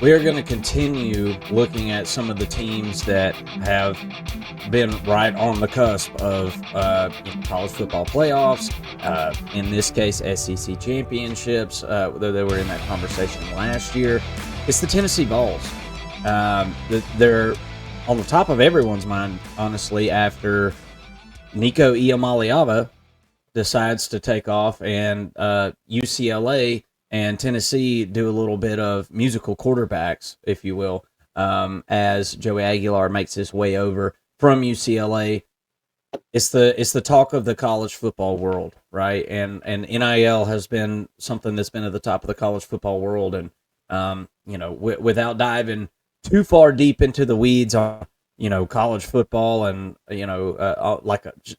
we are going to continue looking at some of the teams that have been right on the cusp of college football playoffs. In this case, SEC championships, though they were in that conversation last year. It's the Tennessee Vols. They're on the top of everyone's mind, honestly, after Nico Iamaleava decides to take off and UCLA and Tennessee do a little bit of musical quarterbacks, if you will, as Joey Aguilar makes his way over from UCLA. It's the talk of the college football world, right? And NIL has been something that's been at the top of the college football world, and without diving too far deep into the weeds on college football, and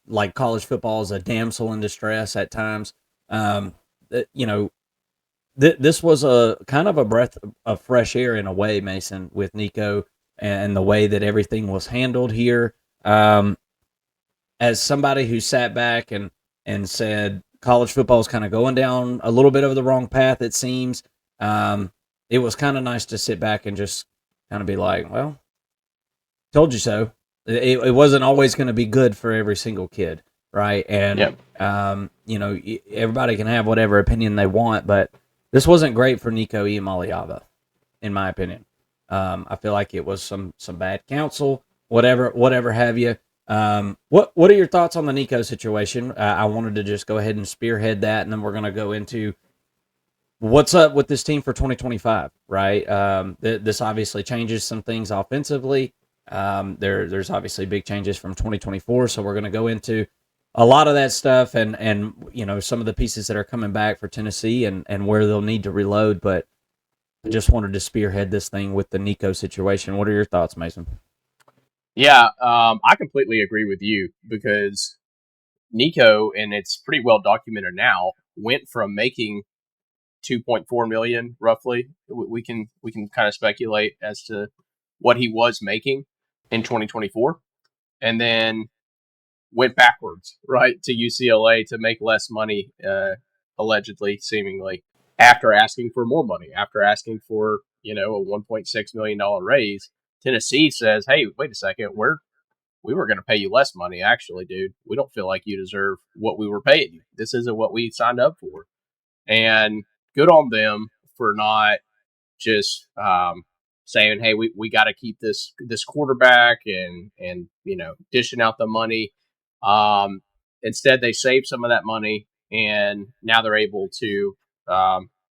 like college football is a damsel in distress at times. This was a kind of a breath of fresh air in a way, Mason, with Nico and the way that everything was handled here. As somebody who sat back and said college football is kind of going down a little bit of the wrong path, it seems, it was kind of nice to sit back and just kind of be like, well, told you so. It wasn't always going to be good for every single kid, right? And, Yep. Everybody can have whatever opinion they want, but this wasn't great for Nico Iamaleava, in my opinion. I feel like it was some bad counsel, whatever have you. What are your thoughts on the Nico situation? I wanted to just go ahead and spearhead that, and then we're going to go into what's up with this team for 2025, right? This obviously changes some things offensively. There's obviously big changes from 2024, so we're going to go into a lot of that stuff and some of the pieces that are coming back for Tennessee and where they'll need to reload. But I just wanted to spearhead this thing with the Nico situation. What are your thoughts, Mason? Yeah, I completely agree with you because Nico, and it's pretty well documented now, went from making 2.4 million roughly. We can kind of speculate as to what he was making in 2024, and then went backwards, right, to UCLA to make less money, allegedly, seemingly, after asking for more money, after asking for a $1.6 million raise. Tennessee says, "Hey, wait a second, we were going to pay you less money, actually, dude. We don't feel like you deserve what we were paying you. This isn't what we signed up for." And good on them for not just saying, "Hey, we got to keep this quarterback," and dishing out the money. Instead, they saved some of that money, and now they're able to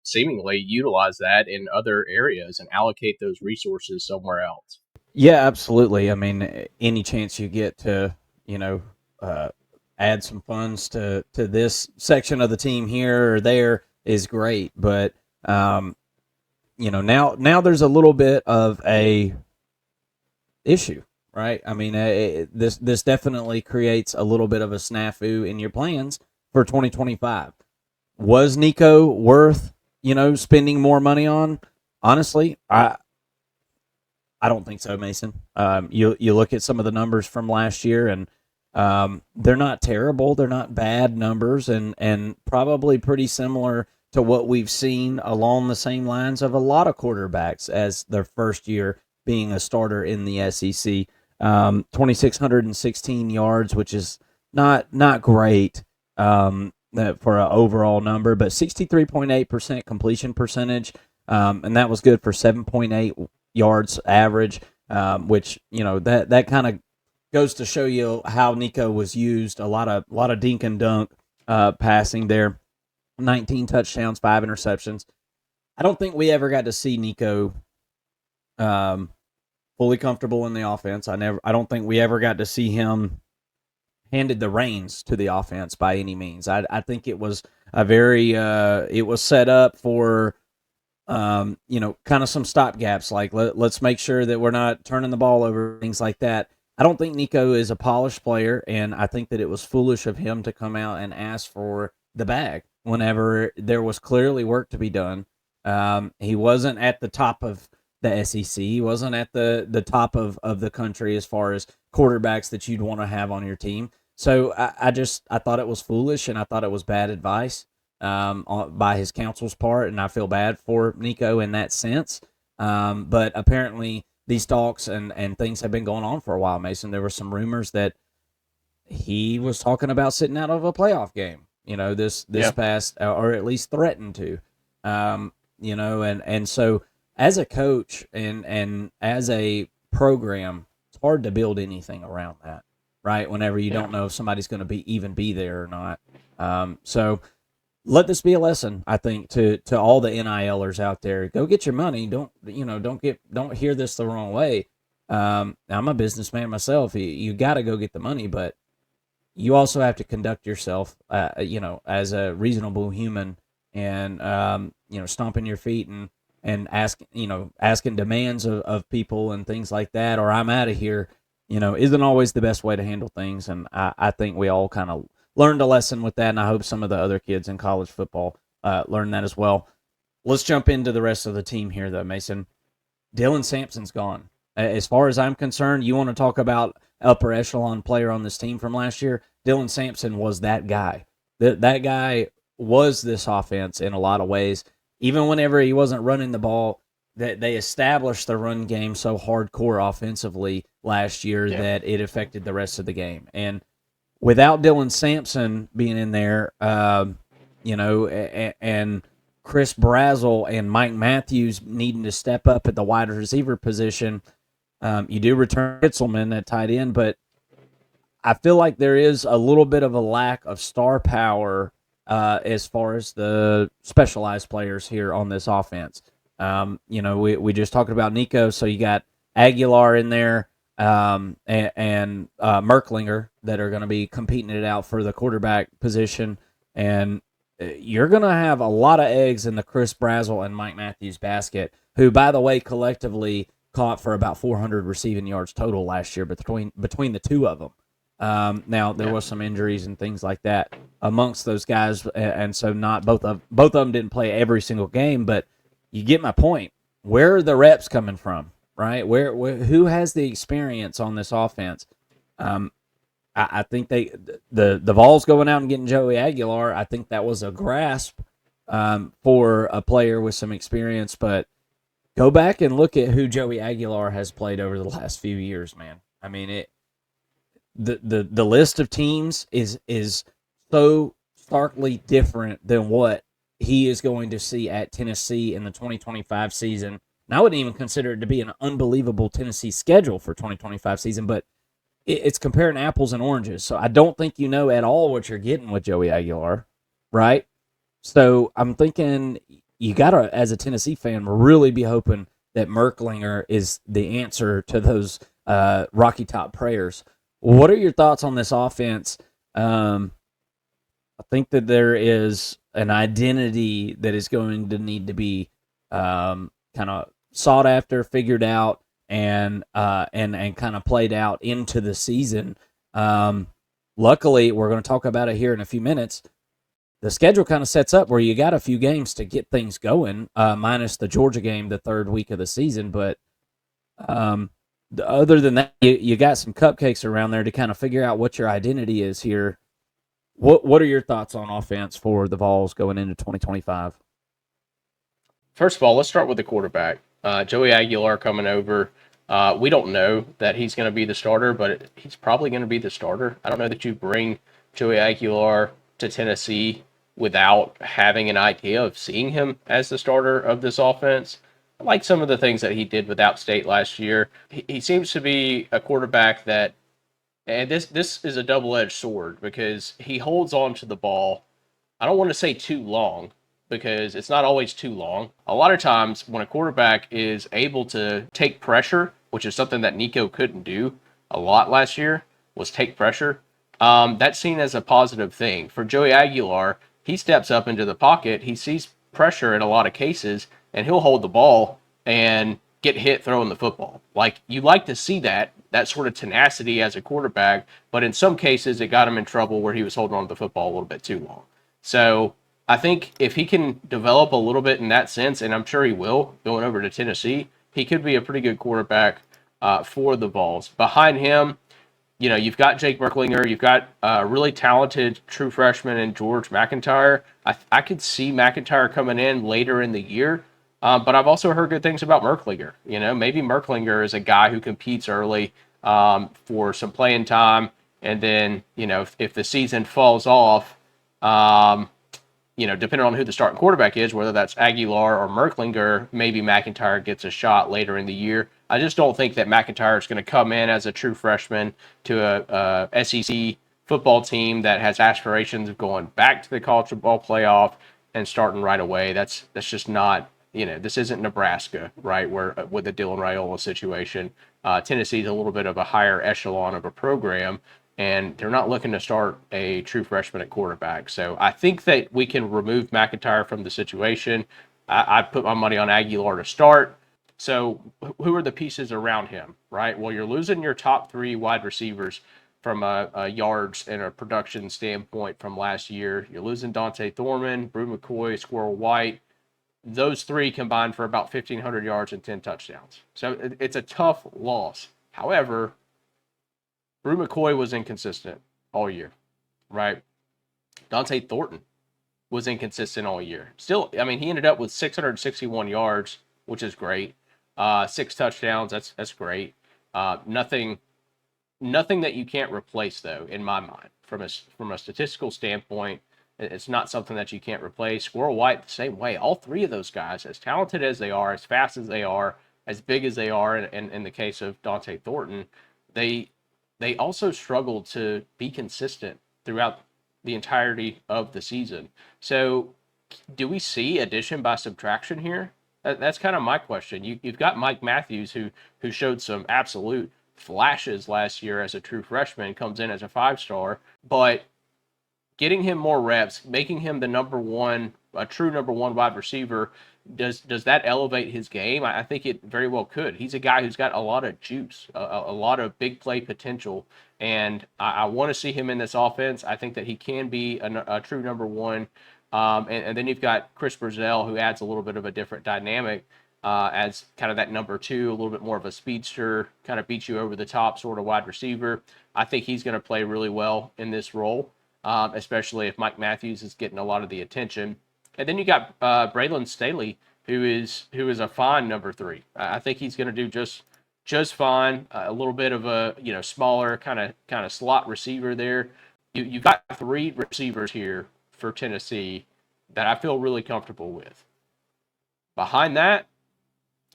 seemingly utilize that in other areas and allocate those resources somewhere else. Yeah, absolutely. I mean, any chance you get to, add some funds to this section of the team here or there is great. But, now there's a little bit of a issue, right? I mean, this definitely creates a little bit of a snafu in your plans for 2025. Was Nico worth, spending more money on? Honestly, I don't think so, Mason. You look at some of the numbers from last year, and they're not terrible. They're not bad numbers, and probably pretty similar to what we've seen along the same lines of a lot of quarterbacks as their first year being a starter in the SEC. 2,616 yards, which is not great for an overall number, but 63.8% completion percentage, and that was good for 7.8 yards average, which that kind of goes to show you how Nico was used. A lot of dink and dunk passing there. 19 touchdowns, 5 interceptions. I don't think we ever got to see Nico fully comfortable in the offense. I don't think we ever got to see him handed the reins to the offense by any means. I think it was a very it was set up for kind of some stopgaps, like let's make sure that we're not turning the ball over, things like that. I don't think Nico is a polished player, and I think that it was foolish of him to come out and ask for the bag whenever there was clearly work to be done. He wasn't at the top of the SEC. He wasn't at the top of the country as far as quarterbacks that you'd want to have on your team. So I thought it was foolish, and I thought it was bad advice by his counsel's part, and I feel bad for Nico in that sense. But apparently these talks and things have been going on for a while, Mason. There were some rumors that he was talking about sitting out of a playoff game, this Yeah. past, or at least threatened to, and so as a coach and as a program, it's hard to build anything around that, right? Whenever you Yeah. don't know if somebody's going to be there or not. So let this be a lesson, I think, to all the NILers out there. Go get your money. Don't hear this the wrong way. I'm a businessman myself. You got to go get the money, but you also have to conduct yourself, as a reasonable human, and stomping your feet and asking demands of people and things like that, or I'm out of here, isn't always the best way to handle things. And I think we all kind of learned a lesson with that, and I hope some of the other kids in college football learn that as well. Let's jump into the rest of the team here, though, Mason. Dylan Sampson's gone. As far as I'm concerned, you want to talk about upper echelon player on this team from last year? Dylan Sampson was that guy. That guy was this offense in a lot of ways. Even whenever he wasn't running the ball, that they established the run game so hardcore offensively last year that it affected the rest of the game. And without Dylan Sampson being in there, and Chris Brazel and Mike Matthews needing to step up at the wide receiver position, you do return Kitzelman at tight end, but I feel like there is a little bit of a lack of star power as far as the specialized players here on this offense. We just talked about Nico, so you got Aguilar in there and Merklinger that are going to be competing it out for the quarterback position, and you're going to have a lot of eggs in the Chris Brazel and Mike Matthews basket, who, by the way, collectively caught for about 400 receiving yards total last year between the two of them. Now there was some injuries and things like that amongst those guys, and so not both of them didn't play every single game. But you get my point. Where are the reps coming from? Right? Where who has the experience on this offense? I think the Vols going out and getting Joey Aguilar, I think that was a grasp for a player with some experience. But go back and look at who Joey Aguilar has played over the last few years, man. I mean, the list of teams is so starkly different than what he is going to see at Tennessee in the 2025 season. And I wouldn't even consider it to be an unbelievable Tennessee schedule for 2025 season, but it's comparing apples and oranges. So I don't think you know at all what you're getting with Joey Aguilar, right? So I'm thinking you got to, as a Tennessee fan, really be hoping that Merklinger is the answer to those Rocky Top prayers. What are your thoughts on this offense? I think that there is an identity that is going to need to be kind of sought after, figured out, and kind of played out into the season. Luckily, we're going to talk about it here in a few minutes. The schedule kind of sets up where you got a few games to get things going, minus the Georgia game the third week of the season. But other than that, you got some cupcakes around there to kind of figure out what your identity is here. What are your thoughts on offense for the Vols going into 2025? First of all, let's start with the quarterback. Joey Aguilar coming over. We don't know that he's going to be the starter, but he's probably going to be the starter. I don't know that you bring Joey Aguilar to Tennessee without having an idea of seeing him as the starter of this offense. I like some of the things that he did with App State last year. He seems to be a quarterback that, and this is a double-edged sword because he holds on to the ball. I don't want to say too long because it's not always too long. A lot of times when a quarterback is able to take pressure, which is something that Nico couldn't do a lot last year, was take pressure. That's seen as a positive thing. For Joey Aguilar, he steps up into the pocket, he sees pressure in a lot of cases, and he'll hold the ball and get hit throwing the football. Like, you like to see that sort of tenacity as a quarterback, but in some cases it got him in trouble where he was holding on to the football a little bit too long. So I think if he can develop a little bit in that sense, and I'm sure he will, going over to Tennessee, he could be a pretty good quarterback for the Vols. Behind him, you've got Jake Merklinger, you've got a really talented true freshman in George McIntyre. I could see McIntyre coming in later in the year, But I've also heard good things about Merklinger. Maybe Merklinger is a guy who competes early for some playing time, and then if the season falls off, um, depending on who the starting quarterback is, whether that's Aguilar or Merklinger, maybe McIntyre gets a shot later in the year. I just don't think that McIntyre is going to come in as a true freshman to a SEC football team that has aspirations of going back to the college football playoff and starting right away. That's just not. This isn't Nebraska, right? Where with the Dylan Raiola situation, Tennessee's a little bit of a higher echelon of a program, and they're not looking to start a true freshman at quarterback. So I think that we can remove McIntyre from the situation. I put my money on Aguilar to start. So who are the pieces around him, right? Well, you're losing your top three wide receivers from a yards and a production standpoint from last year. You're losing Dante Thorman, Brew McCoy, Squirrel White. Those three combined for about 1,500 yards and 10 touchdowns. So it's a tough loss. However, Brew McCoy was inconsistent all year, right? Dante Thornton was inconsistent all year. Still, I mean, he ended up with 661 yards, which is great. 6 touchdowns, that's great. Nothing that you can't replace, though, in my mind, from a statistical standpoint. It's not something that you can't replace. Squirrel White, the same way. All three of those guys, as talented as they are, as fast as they are, as big as they are, in the case of Dante Thornton, they also struggled to be consistent throughout the entirety of the season. So, do we see addition by subtraction here? That's kind of my question. You've got Mike Matthews, who showed some absolute flashes last year as a true freshman, comes in as a 5-star, but getting him more reps, making him a true number one wide receiver, does that elevate his game? I think it very well could. He's a guy who's got a lot of juice, a lot of big play potential, and I want to see him in this offense. I think that he can be a true number one. And then you've got Chris Brazell, who adds a little bit of a different dynamic as kind of that number two, a little bit more of a speedster, kind of beats you over the top sort of wide receiver. I think he's going to play really well in this role, especially if Mike Matthews is getting a lot of the attention. And then you got Braylon Staley, who is a fine number three. I think he's going to do just fine. A little bit of a smaller kind of slot receiver there. You've got three receivers here for Tennessee that I feel really comfortable with. Behind that,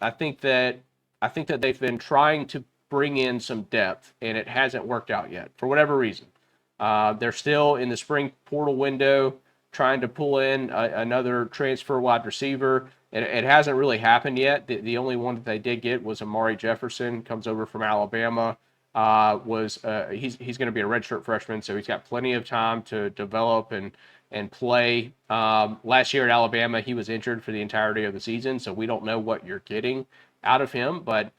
I think that they've been trying to bring in some depth, and it hasn't worked out yet for whatever reason. They're still in the spring portal window trying to pull in another transfer wide receiver. It hasn't really happened yet. The only one that they did get was Amari Jefferson, comes over from Alabama. He's going to be a redshirt freshman, so he's got plenty of time to develop and play. Last year at Alabama, he was injured for the entirety of the season, so we don't know what you're getting out of him, but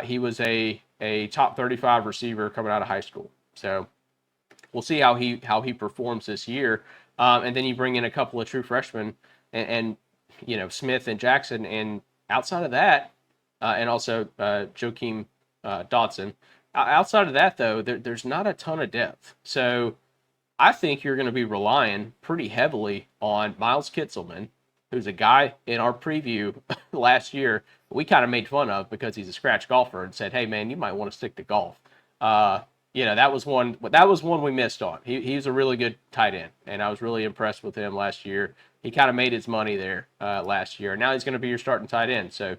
he was a top 35 receiver coming out of high school. So we'll see how he performs this year. And then you bring in a couple of true freshmen and Smith and Jackson, and outside of that, and also Joakim Dotson. Outside of that, though, there's not a ton of depth. So I think you're going to be relying pretty heavily on Miles Kitselman, who's a guy in our preview last year we kind of made fun of because he's a scratch golfer and said, "Hey, man, you might want to stick to golf." That was one we missed on. He's a really good tight end, and I was really impressed with him last year. He kind of made his money there last year. Now he's going to be your starting tight end, so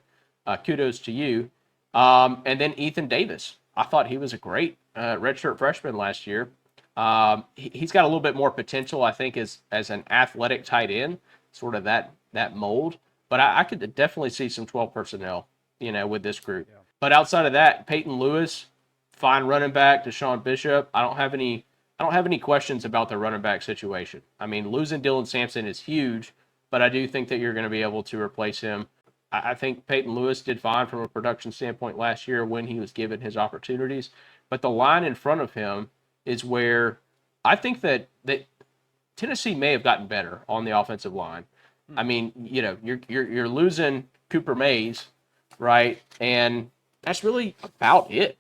kudos to you. And then Ethan Davis. I thought he was a great redshirt freshman last year. He's got a little bit more potential, I think, as an athletic tight end, sort of that mold. But I could definitely see some 12 personnel, with this group. Yeah. But outside of that, Peyton Lewis, fine running back. Deshaun Bishop. I don't have any questions about the running back situation. I mean, losing Dylan Sampson is huge, but I do think that you're going to be able to replace him. I think Peyton Lewis did fine from a production standpoint last year when he was given his opportunities. But the line in front of him is where I think that Tennessee may have gotten better on the offensive line. I mean, you're losing Cooper Mays, right? And that's really about it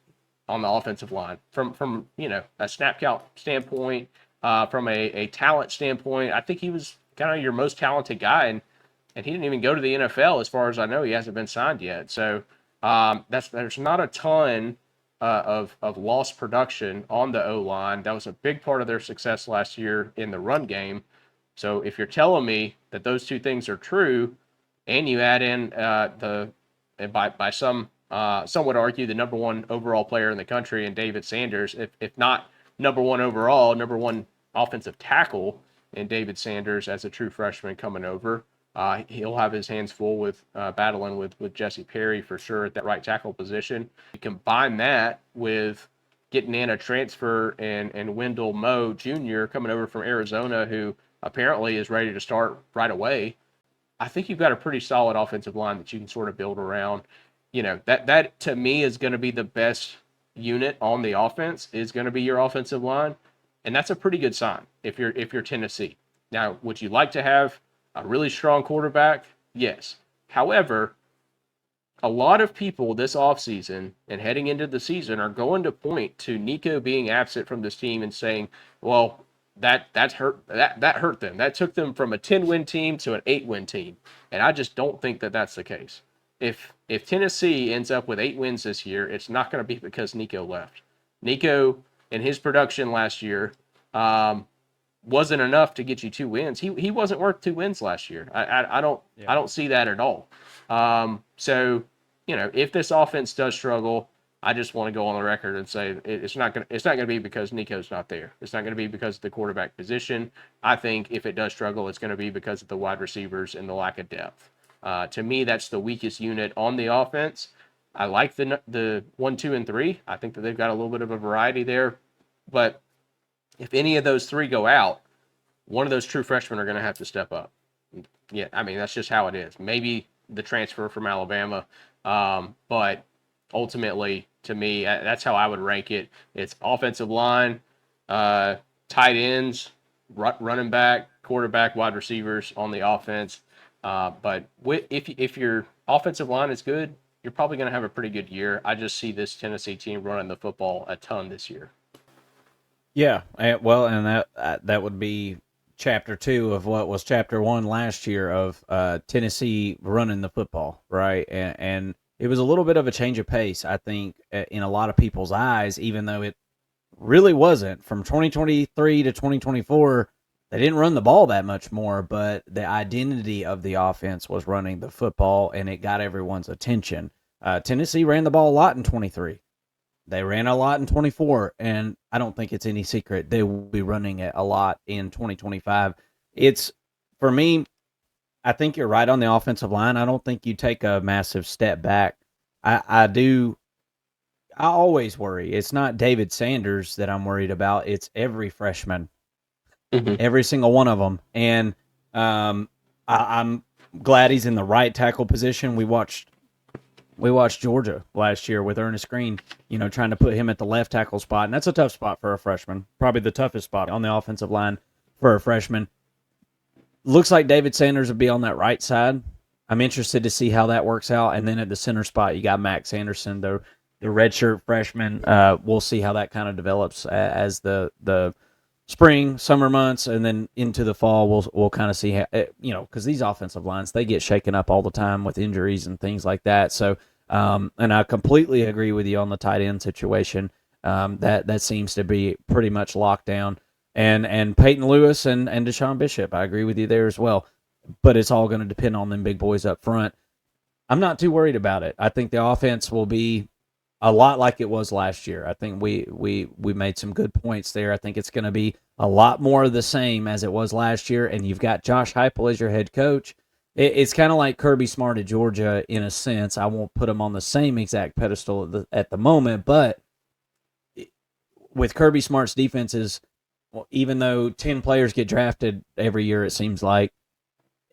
on the offensive line from a snap count standpoint, from a talent standpoint. I think he was kind of your most talented guy, and and he didn't even go to the NFL. As far as I know, he hasn't been signed yet. So there's not a ton of lost production on the O line. That was a big part of their success last year in the run game. So if you're telling me that those two things are true, and you add in by some would argue the number one overall player in the country in David Sanders, if not number one overall, number one offensive tackle in David Sanders as a true freshman coming over. He'll have his hands full with battling with Jesse Perry for sure at that right tackle position. You combine that with getting in a transfer and Wendell Moe Jr. coming over from Arizona, who apparently is ready to start right away. I think you've got a pretty solid offensive line that you can sort of build around. That to me is going to be the best unit on the offense is going to be your offensive line, and that's a pretty good sign if you're Tennessee. Now, would you like to have a really strong quarterback? Yes. However, a lot of people this offseason and heading into the season are going to point to Nico being absent from this team and saying, well, that hurt them. That took them from a 10-win team to an 8-win team. And I just don't think that that's the case. If Tennessee ends up with 8 wins this year, it's not going to be because Nico left. Nico and his production last year wasn't enough to get you 2 wins. He wasn't worth 2 wins last year. I don't see that at all. So if this offense does struggle, I just want to go on the record and say it's not going to be because Nico's not there. It's not going to be because of the quarterback position. I think if it does struggle, it's going to be because of the wide receivers and the lack of depth. To me, that's the weakest unit on the offense. I like the 1, 2, and 3. I think that they've got a little bit of a variety there. But if any of those 3 go out, one of those true freshmen are going to have to step up. Yeah, I mean, that's just how it is. Maybe the transfer from Alabama, but ultimately, to me, that's how I would rank it. It's offensive line, tight ends, running back, quarterback, wide receivers on the offense. But if your offensive line is good, you're probably going to have a pretty good year. I just see this Tennessee team running the football a ton this year. Yeah, well, and that would be chapter 2 of what was chapter 1 last year of Tennessee running the football, right? And it was a little bit of a change of pace, I think, in a lot of people's eyes, even though it really wasn't. From 2023 to 2024, they didn't run the ball that much more, but the identity of the offense was running the football, and it got everyone's attention. Tennessee ran the ball a lot in 23. They ran a lot in 24, and I don't think it's any secret they will be running it a lot in 2025. It's, for me, I think you're right on the offensive line. I don't think you take a massive step back. I always worry. It's not David Sanders that I'm worried about. It's every freshman, every single one of them. And I'm glad he's in the right tackle position. We watched Georgia last year with Ernest Green, trying to put him at the left tackle spot. And that's a tough spot for a freshman, probably the toughest spot on the offensive line for a freshman. Looks like David Sanders would be on that right side. I'm interested to see how that works out. And then at the center spot, you got Max Anderson, the redshirt freshman. We'll see how that kind of develops as the spring, summer months, and then into the fall. We'll kind of see how, because these offensive lines, they get shaken up all the time with injuries and things like that. So, and I completely agree with you on the tight end situation. That seems to be pretty much locked down. And Peyton Lewis and Deshaun Bishop, I agree with you there as well. But it's all going to depend on them big boys up front. I'm not too worried about it. I think the offense will be a lot like it was last year. I think we made some good points there. I think it's going to be a lot more of the same as it was last year. And you've got Josh Heupel as your head coach. It's kind of like Kirby Smart at Georgia in a sense. I won't put him on the same exact pedestal at the moment, but with Kirby Smart's defenses, well, even though 10 players get drafted every year, it seems like,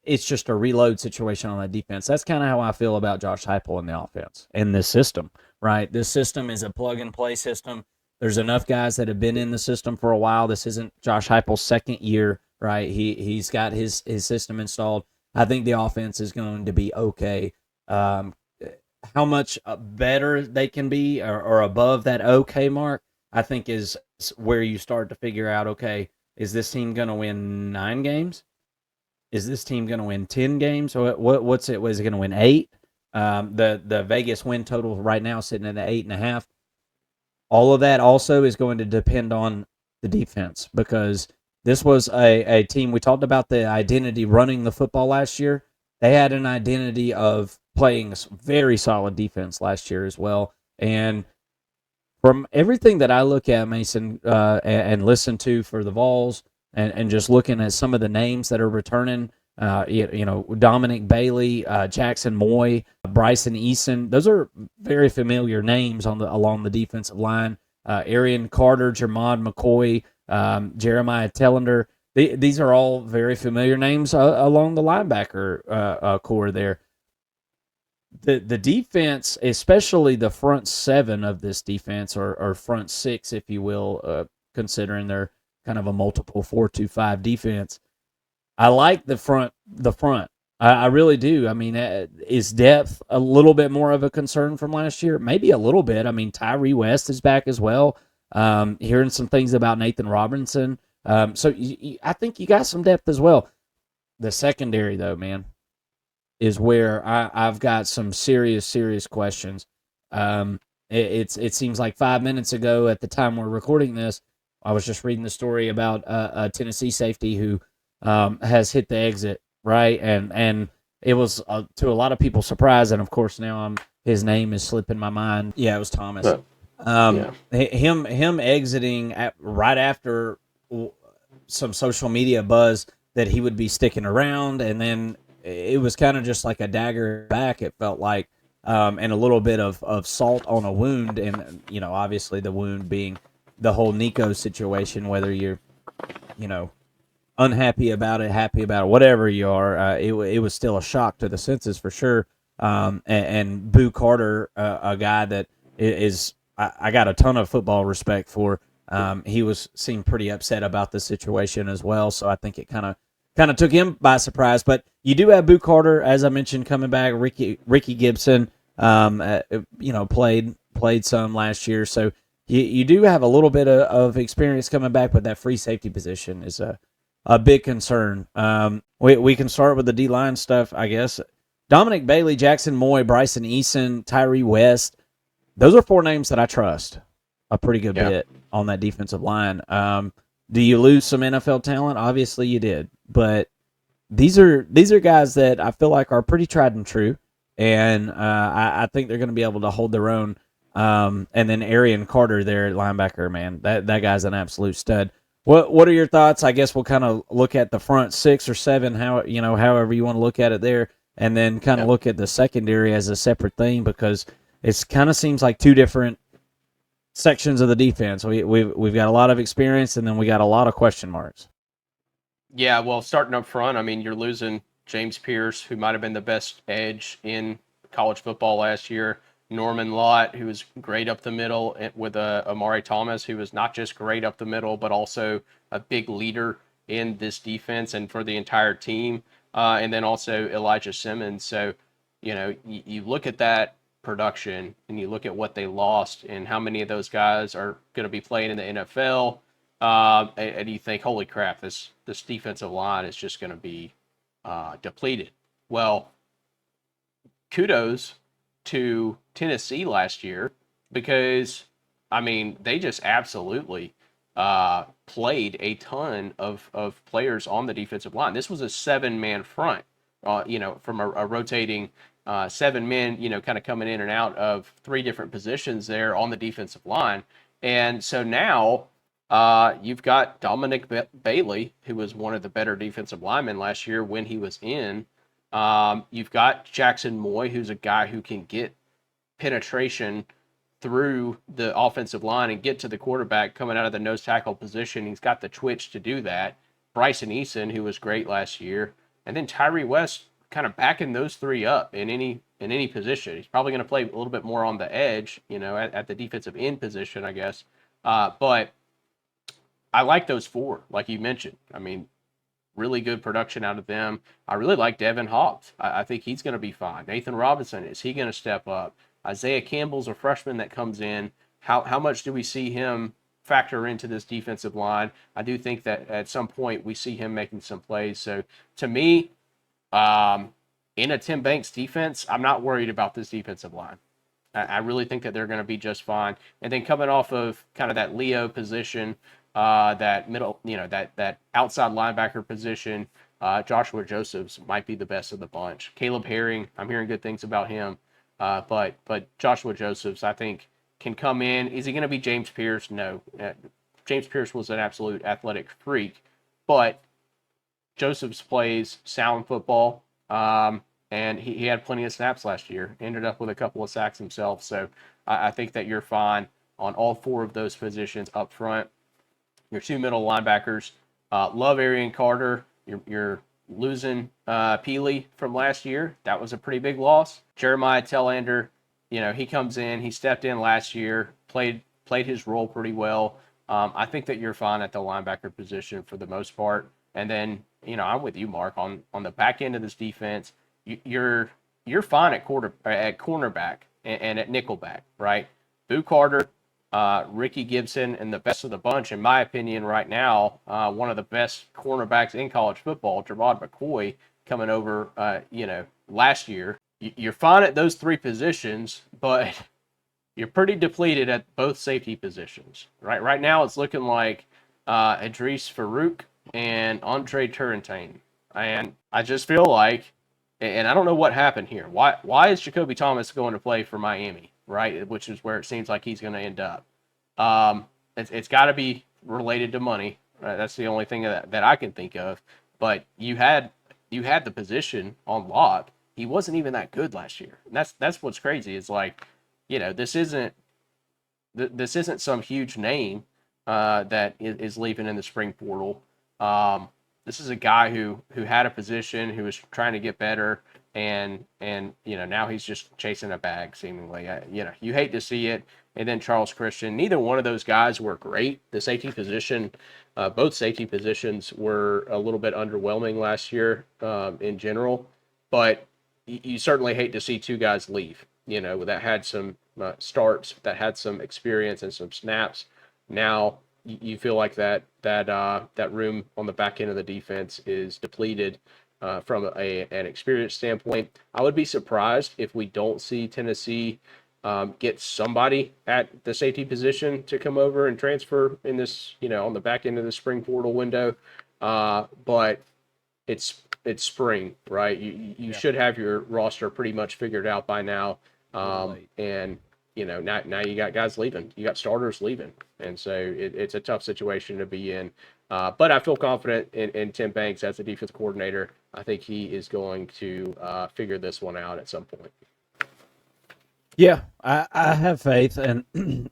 it's just a reload situation on that defense. That's kind of how I feel about Josh Heupel in the offense and this system, right? This system is a plug-and-play system. There's enough guys that have been in the system for a while. This isn't Josh Heupel's second year, right? He's got his system installed. I think the offense is going to be okay. How much better they can be or above that okay mark, I think is where you start to figure out, okay, is this team going to win 9 games? is this team going to win 10 games? Or what's it? Was it going to win 8? The Vegas win total right now sitting at 8.5. All of that also is going to depend on the defense, because this was a team. We talked about the identity running the football last year. They had an identity of playing very solid defense last year as well. And from everything that I look at, Mason, and listen to for the Vols, and just looking at some of the names that are returning, Dominic Bailey, Jackson Moy, Bryson Eason, those are very familiar names along the defensive line. Arian Carter, Jermond McCoy, Jeremiah Tellender. These are all very familiar names along the linebacker core there. The defense, especially the front 7 of this defense, or front 6, if you will, considering they're kind of a multiple 4-2-5 defense. I like the front. I really do. I mean, is depth a little bit more of a concern from last year? Maybe a little bit. I mean, Tyree West is back as well. Hearing some things about Nathan Robinson. So I think you got some depth as well. The secondary, though, man, is where I've got some serious questions. It seems like 5 minutes ago, at the time we're recording this, I was just reading the story about a Tennessee safety who has hit the exit, right? And it was, to a lot of people's surprise, and of course now his name is slipping my mind. Yeah, it was Thomas. Him exiting right after some social media buzz that he would be sticking around, and then it was kind of just like a dagger back, it felt like, and a little bit of salt on a wound. And, obviously the wound being the whole Nico situation, whether you're, unhappy about it, happy about it, whatever you are, it was still a shock to the senses for sure. And Boo Carter, a guy that is, I got a ton of football respect for. He seemed pretty upset about the situation as well. So I think it kind of took him by surprise. But you do have Boo Carter, as I mentioned, coming back. Ricky Gibson, played some last year. So you do have a little bit of experience coming back, but that free safety position is a big concern. We can start with the D-line stuff, I guess. Dominic Bailey, Jackson Moy, Bryson Eason, Tyree West. Those are 4 names that I trust a pretty good bit on that defensive line. Do you lose some NFL talent? Obviously you did. But these are guys that I feel like are pretty tried and true. And I think they're going to be able to hold their own. And then Arian Carter there at linebacker, man, that guy's an absolute stud. What are your thoughts? I guess we'll kind of look at the front 6 or 7, however you want to look at it there, and then kind of look at the secondary as a separate thing, because it kind of seems like 2 different sections of the defense. We've got a lot of experience, and then we got a lot of question marks. Yeah, well, starting up front, I mean, you're losing James Pierce, who might have been the best edge in college football last year. Norman Lott, who was great up the middle, with Amari Thomas, who was not just great up the middle, but also a big leader in this defense and for the entire team. And then also Elijah Simmons. So, you look at that production and you look at what they lost and how many of those guys are going to be playing in the NFL. And you think, holy crap, this defensive line is just going to be depleted. Well, kudos to Tennessee last year, because, I mean, they just absolutely played a ton of players on the defensive line. This was a 7-man front, from a rotating 7 men, kind of coming in and out of 3 different positions there on the defensive line. And so now you've got Dominic Bailey, who was one of the better defensive linemen last year when he was in. You've got Jackson Moy, who's a guy who can get penetration through the offensive line and get to the quarterback coming out of the nose tackle position. He's got the twitch to do that. Bryson Eason, who was great last year. And then Tyree West, kind of backing those 3 up in any position. He's probably going to play a little bit more on the edge, at the defensive end position, I guess. But I like those 4, like you mentioned. I mean, really good production out of them. I really like Devin Hobbs. I think he's going to be fine. Nathan Robinson, is he going to step up? Isaiah Campbell's a freshman that comes in. How much do we see him factor into this defensive line. I do think that at some point we see him making some plays. So to me, in a Tim Banks defense, I'm not worried about this defensive line. I really think that they're going to be just fine. And then coming off of kind of that Leo position, that middle, that outside linebacker position, Joshua Josephs might be the best of the bunch. Caleb Herring, I'm hearing good things about him, but Joshua Josephs, I think, can come in. Is he going to be James Pierce? No. James Pierce was an absolute athletic freak, but Josephs plays sound football. And he had plenty of snaps last year. Ended up with a couple of sacks himself. So I think that you're fine on all four of those positions up front. Your two middle linebackers, love Arian Carter. You're losing Peely from last year. That was a pretty big loss. Jeremiah Tellander, he comes in. He stepped in last year, played his role pretty well. I think that you're fine at the linebacker position for the most part. And then, I'm with you, Mark, on the back end of this defense. You're fine at cornerback and at nickelback, right? Boo Carter, Ricky Gibson, and the best of the bunch, in my opinion, right now, one of the best cornerbacks in college football, Jermod McCoy, coming over, last year. You're fine at those three positions, but you're pretty depleted at both safety positions, right? Right now, it's looking like Idris Farouk and Andre Turrentine, and I just feel like. And I don't know what happened here. Why is Jacoby Thomas going to play for Miami, right? Which is where it seems like he's going to end up. It's got to be related to money. Right? That's the only thing that I can think of. But you had the position on lock. He wasn't even that good last year. And that's what's crazy. It's like, this isn't some huge name that is leaving in the spring portal. This is a guy who had a position, who was trying to get better, and now he's just chasing a bag seemingly. You hate to see it. And then Charles Christian, neither one of those guys were great. The safety position, both safety positions were a little bit underwhelming last year in general, but you certainly hate to see two guys leave. That had some starts, that had some experience and some snaps. Now you feel like that room on the back end of the defense is depleted from an experience standpoint. I would be surprised if we don't see Tennessee get somebody at the safety position to come over and transfer in this, on the back end of the spring portal window. But it's spring, right? You should have your roster pretty much figured out by now. And now you got guys leaving. You got starters leaving. And so it's a tough situation to be in. But I feel confident in Tim Banks as the defense coordinator. I think he is going to figure this one out at some point. Yeah, I have faith, and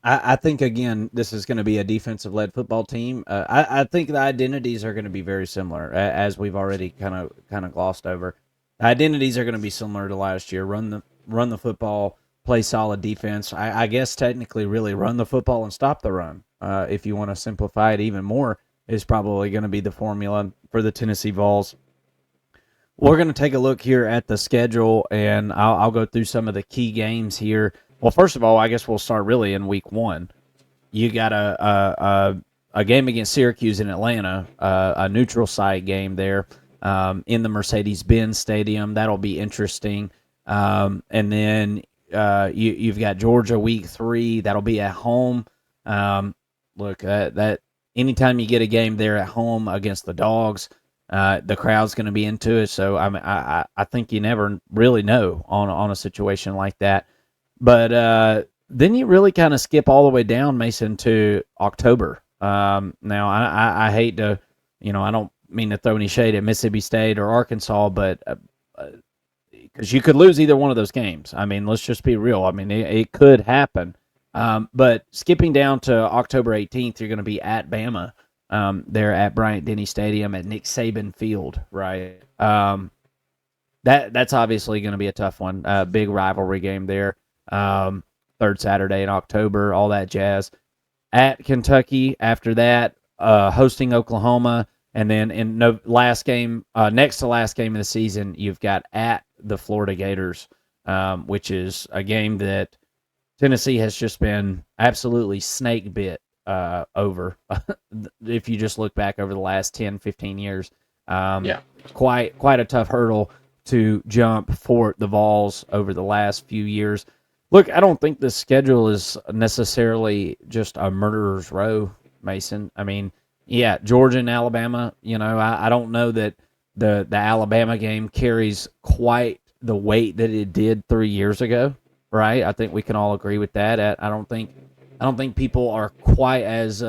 I think, again, this is going to be a defensive-led football team. I think the identities are going to be very similar, as we've already kind of glossed over. The identities are going to be similar to last year. Run the football, play solid defense. I guess technically really run the football and stop the run. If you want to simplify it even more, is probably going to be the formula for the Tennessee Vols. We're going to take a look here at the schedule, and I'll go through some of the key games here. Well, first of all, I guess we'll start really in week 1. You got a game against Syracuse in Atlanta, a neutral site game there in the Mercedes-Benz Stadium. That'll be interesting. And then you've got Georgia week 3. That'll be at home. Look, that anytime you get a game there at home against the Dogs, the crowd's going to be into it. So I think you never really know on a situation like that. But then you really kind of skip all the way down, Mason, to October. Now I hate to, I don't mean to throw any shade at Mississippi State or Arkansas, but because you could lose either one of those games. I mean, let's just be real. I mean, it could happen. But skipping down to October 18th, you're going to be at Bama. There at Bryant-Denny Stadium at Nick Saban Field, right? That's obviously going to be a tough one. Big rivalry game there. Third Saturday in October, all that jazz. At Kentucky after that, hosting Oklahoma, and then in next to last game of the season, you've got at the Florida Gators, which is a game that Tennessee has just been absolutely snake bit over. If you just look back over the last 10, 15 years, Yeah. quite a tough hurdle to jump for the Vols over the last few years. Look, I don't think the schedule is necessarily just a murderer's row, Mason. I mean, yeah, Georgia and Alabama. I don't know that the Alabama game carries quite the weight that it did 3 years ago, right? I think we can all agree with that. I don't think people are quite as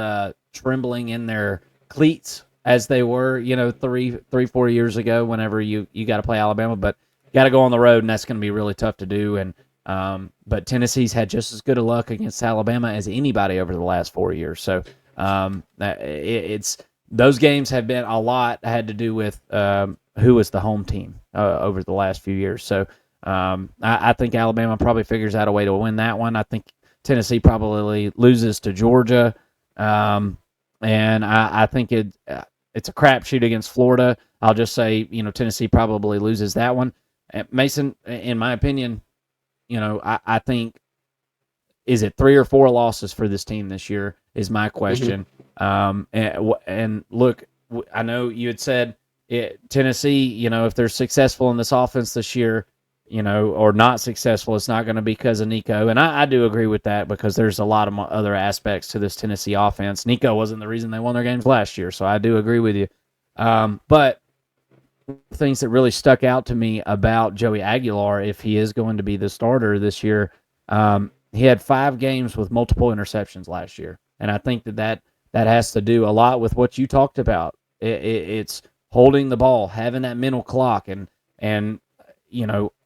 trembling in their cleats as they were, 4 years ago. Whenever you got to play Alabama, but you got to go on the road, and that's going to be really tough to do. And but Tennessee's had just as good a luck against Alabama as anybody over the last 4 years. So it's those games have been a lot had to do with who was the home team over the last few years. So I think Alabama probably figures out a way to win that one. I think Tennessee probably loses to Georgia, and I think it's a crapshoot against Florida. I'll just say Tennessee probably loses that one. Mason, in my opinion, I think is it 3 or 4 losses for this team this year is my question. And look, I know you had said Tennessee, if they're successful in this offense this year, or not successful, it's not going to be because of Nico. And I do agree with that because there's a lot of other aspects to this Tennessee offense. Nico wasn't the reason they won their games last year, so I do agree with you. But things that really stuck out to me about Joey Aguilar, if he is going to be the starter this year, he had 5 games with multiple interceptions last year. And I think that has to do a lot with what you talked about. It's holding the ball, having that mental clock, and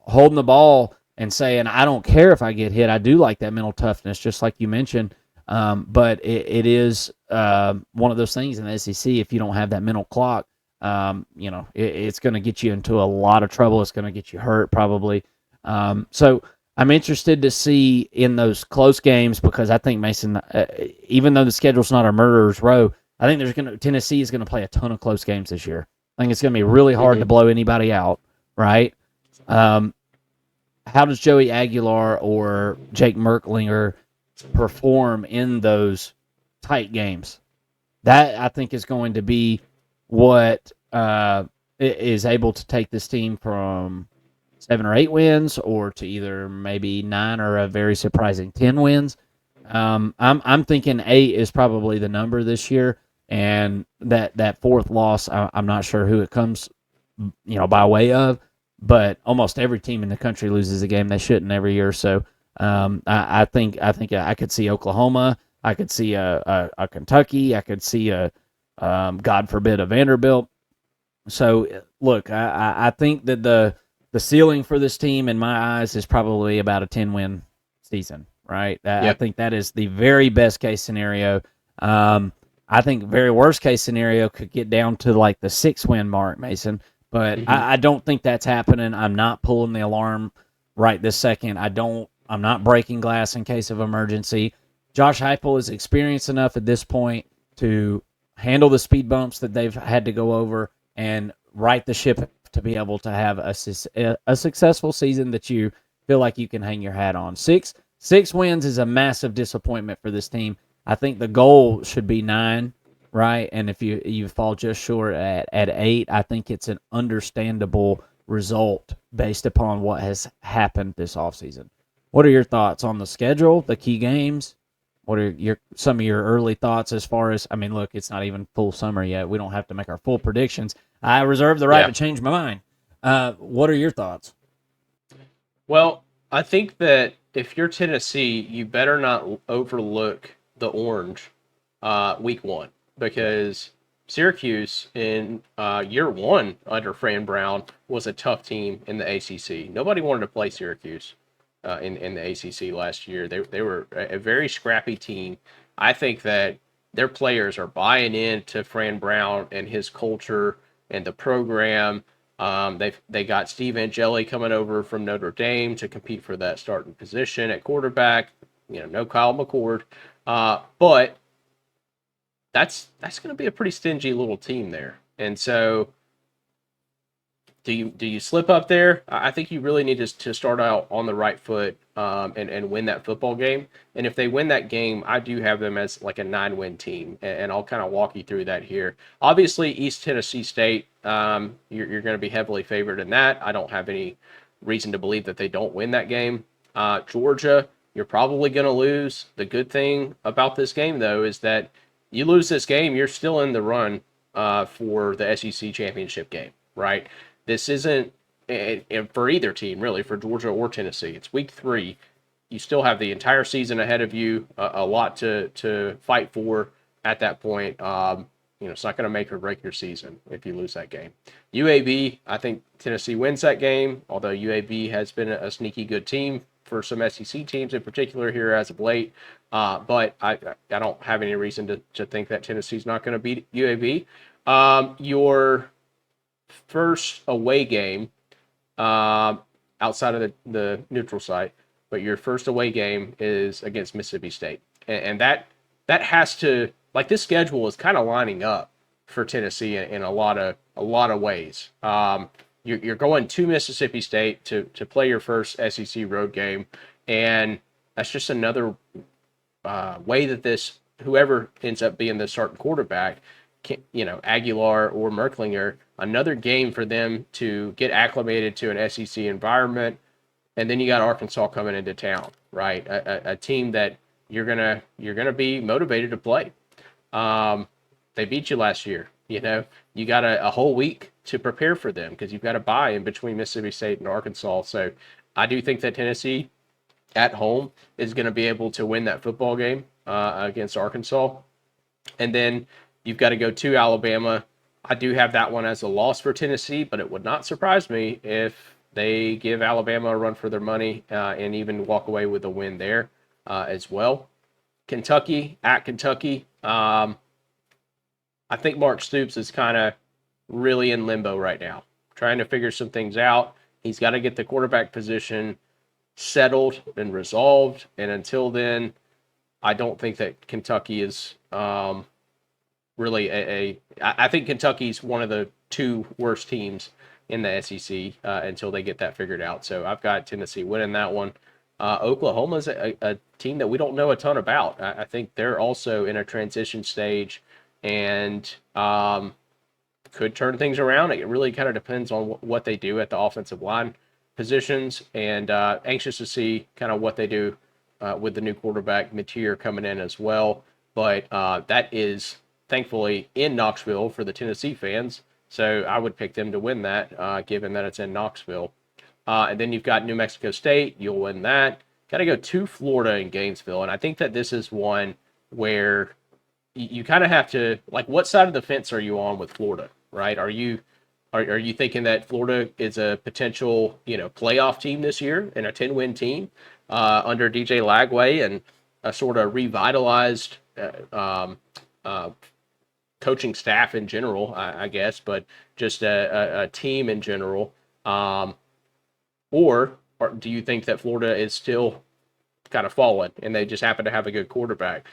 holding the ball and saying, I don't care if I get hit. I do like that mental toughness, just like you mentioned. But it is one of those things in the SEC, if you don't have that mental clock, it's going to get you into a lot of trouble. It's going to get you hurt probably. So I'm interested to see in those close games because I think, Mason, even though the schedule's not a murderer's row, I think Tennessee is going to play a ton of close games this year. I think it's going to be really hard to blow anybody out, right? How does Joey Aguilar or Jake Merklinger perform in those tight games? That, I think, is going to be what is able to take this team from 7 or 8 wins, or to either maybe 9 or a very surprising 10 wins. I'm thinking 8 is probably the number this year, and that fourth loss, I'm not sure who it comes, by way of, but almost every team in the country loses a game they shouldn't every year. So I think I could see Oklahoma, I could see a Kentucky, I could see a God forbid a Vanderbilt. So look, I think that the ceiling for this team, in my eyes, is probably about a 10-win season, right? Yep. I think that is the very best case scenario. I think very worst case scenario could get down to like the 6-win mark, Mason. But I don't think that's happening. I'm not pulling the alarm right this second. I'm not breaking glass in case of emergency. Josh Heupel is experienced enough at this point to handle the speed bumps that they've had to go over and right the ship to be able to have a successful season that you feel like you can hang your hat on. Six wins is a massive disappointment for this team. I think the goal should be 9, right? And if you fall just short at 8, I think it's an understandable result based upon what has happened this offseason. What are your thoughts on the schedule, the key games? What are some of your early thoughts as far as, look, it's not even full summer yet. We don't have to make our full predictions. I reserve the right to change my mind. What are your thoughts? Well, I think that if you're Tennessee, you better not overlook the orange week 1, because Syracuse in year 1 under Fran Brown was a tough team in the ACC. Nobody wanted to play Syracuse in the ACC last year. They were a very scrappy team. I think that their players are buying into Fran Brown and his culture and the program. They got Steve Angeli coming over from Notre Dame to compete for that starting position at quarterback. No Kyle McCord, but that's going to be a pretty stingy little team there. And so Do you slip up there? I think you really need to start out on the right foot, and win that football game. And if they win that game, I do have them as like a 9-win team, and I'll kind of walk you through that here. Obviously, East Tennessee State, you're going to be heavily favored in that. I don't have any reason to believe that they don't win that game. Georgia, you're probably going to lose. The good thing about this game, though, is that you lose this game, you're still in the run for the SEC championship game, right? This isn't for either team, really, for Georgia or Tennessee. It's week 3. You still have the entire season ahead of you, a lot to fight for at that point. It's not going to make or break your season if you lose that game. UAB, I think Tennessee wins that game, although UAB has been a sneaky good team for some SEC teams in particular here as of late. But I don't have any reason to think that Tennessee's not going to beat UAB. Your first away game, outside of the neutral site, but your first away game is against Mississippi State, and that has to, like, this schedule is kind of lining up for Tennessee in a lot of ways. You're going to Mississippi State to play your first SEC road game, and that's just another way that this, whoever ends up being the starting quarterback, Aguilar or Merklinger, another game for them to get acclimated to an SEC environment. And then you got Arkansas coming into town, right? A team that you're gonna be motivated to play. They beat you last year. You got a whole week to prepare for them because you've got a bye in between Mississippi State and Arkansas. So I do think that Tennessee at home is going to be able to win that football game against Arkansas. And then you've got to go to Alabama. I do have that one as a loss for Tennessee, but it would not surprise me if they give Alabama a run for their money and even walk away with a win there as well. Kentucky, at Kentucky. I think Mark Stoops is kind of really in limbo right now, trying to figure some things out. He's got to get the quarterback position settled and resolved. And until then, I don't think that Kentucky is really I think Kentucky's one of the 2 worst teams in the SEC until they get that figured out. So I've got Tennessee winning that one. Oklahoma's a team that we don't know a ton about. I think they're also in a transition stage and could turn things around. It really kind of depends on what they do at the offensive line positions, and anxious to see kind of what they do with the new quarterback Mateer coming in as well. But that is thankfully in Knoxville for the Tennessee fans, so I would pick them to win that, given that it's in Knoxville. And then you've got New Mexico State. You'll win that. Got to go to Florida and Gainesville, and I think that this is one where you kind of have to, like, what side of the fence are you on with Florida, right? Are you thinking that Florida is a potential, playoff team this year and a 10-win team under DJ Lagway and a sort of revitalized coaching staff in general, I guess, but just a team in general? Or do you think that Florida is still kind of fallen and they just happen to have a good quarterback?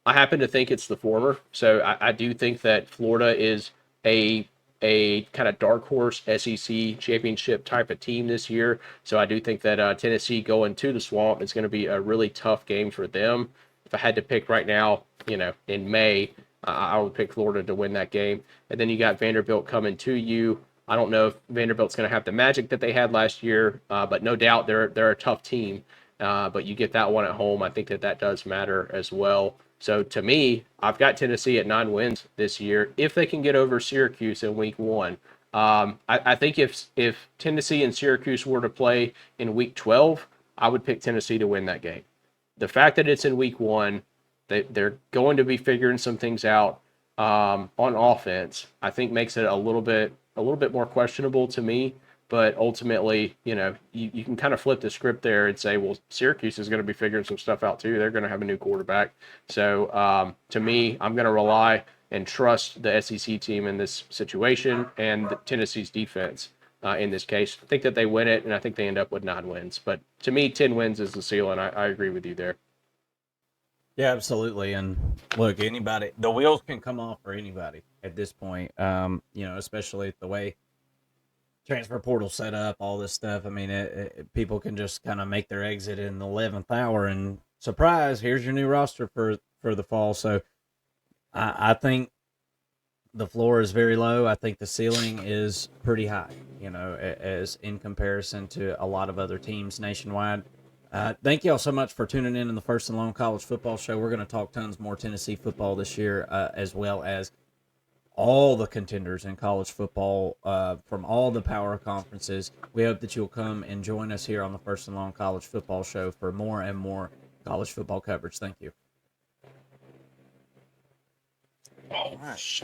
I happen to think it's the former. So I do think that Florida is a kind of dark horse SEC championship type of team this year. So I do think that Tennessee going to the Swamp is going to be a really tough game for them. If I had to pick right now, in May, I would pick Florida to win that game. And then you got Vanderbilt coming to you. I don't know if Vanderbilt's going to have the magic that they had last year, but no doubt they're a tough team. But you get that one at home. I think that does matter as well. So to me, I've got Tennessee at 9 wins this year if they can get over Syracuse in week 1. I think if Tennessee and Syracuse were to play in week 12, I would pick Tennessee to win that game. The fact that it's in week 1, they're going to be figuring some things out on offense, I think makes it a little bit more questionable to me. But ultimately, you can kind of flip the script there and say, well, Syracuse is going to be figuring some stuff out too. They're going to have a new quarterback. So to me, I'm going to rely and trust the SEC team in this situation and Tennessee's defense in this case. I think that they win it, and I think they end up with 9 wins. But to me, 10 wins is the ceiling. I agree with you there. Yeah, absolutely. And look, the wheels can come off for anybody at this point, especially the way transfer portal set up, all this stuff. I mean, people can just kind of make their exit in the 11th hour, and surprise, here's your new roster for the fall. So I think the floor is very low. I think the ceiling is pretty high, as in comparison to a lot of other teams nationwide. Thank you all so much for tuning in the First and Long College Football Show. We're going to talk tons more Tennessee football this year, as well as all the contenders in college football from all the power conferences. We hope that you'll come and join us here on the First and Long College Football Show for more and more college football coverage. Thank you. All right.